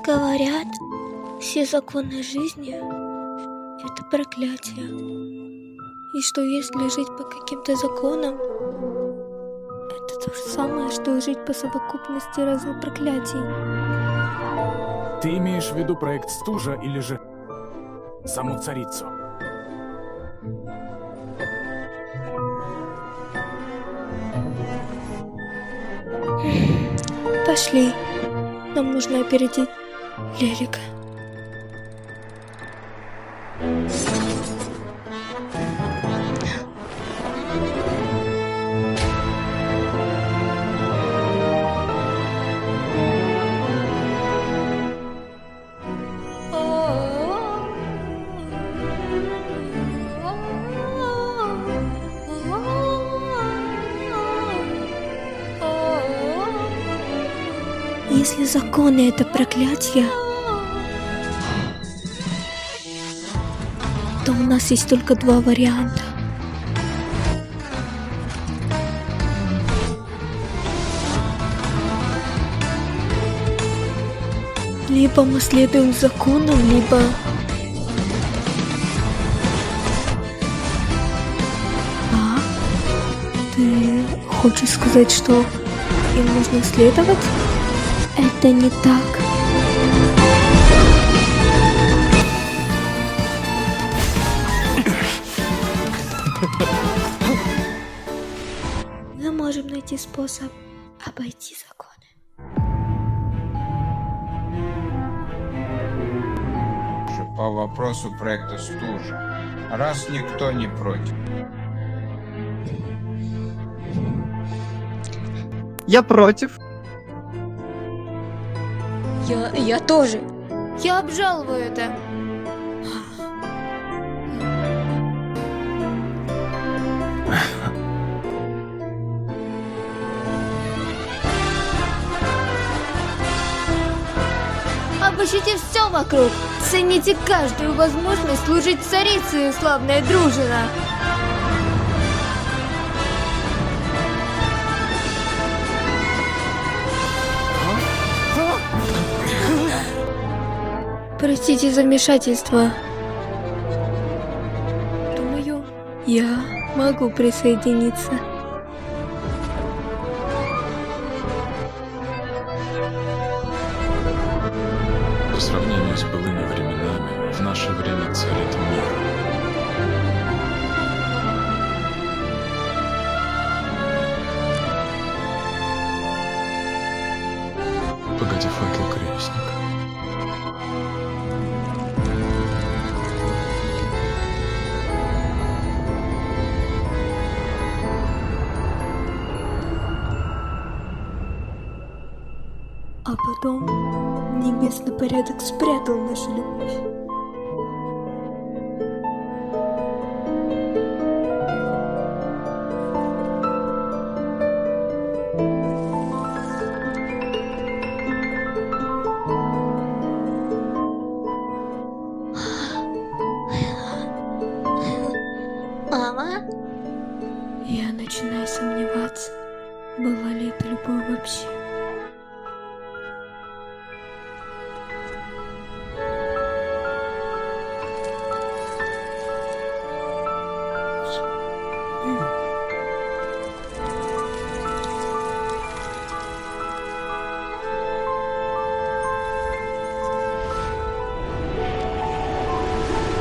Говорят, все законы жизни — это проклятие. И что если жить по каким-то законам, это то же самое, что жить по совокупности разных проклятий. Ты имеешь в виду проект «Стужа» или же саму царицу? Пошли. Нам нужно опередить Лелика. Если законы — это проклятие, то у нас есть только два варианта. Либо мы следуем законам, либо... А? Ты хочешь сказать, что им нужно следовать? Это не так. Мы можем найти способ обойти законы. По вопросу проекта «Стужа», раз никто не против. Я против. Я тоже. Я обжалую это. Обыщите все вокруг. Цените каждую возможность служить царице, славная дружина. Простите за вмешательство. Думаю, я могу присоединиться. По сравнению с былыми временами, в наше время царит мир. Погоди, факел крестник. А потом небесный порядок спрятал нашу любовь. Мама? Я начинаю сомневаться, была ли это любовь вообще.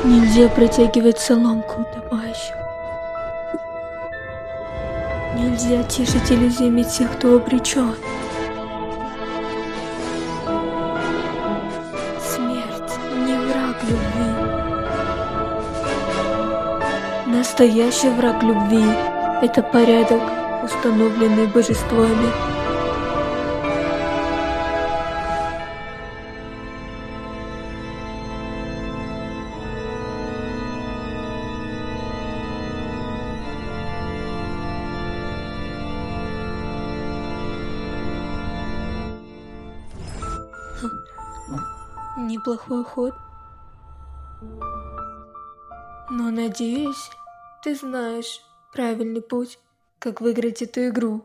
Нельзя протягивать соломку утопающим. Нельзя тешить иллюзиями тех, кто обречен. Смерть не враг любви. Настоящий враг любви — это порядок, установленный божествами. Неплохой ход. Но надеюсь, ты знаешь правильный путь, как выиграть эту игру.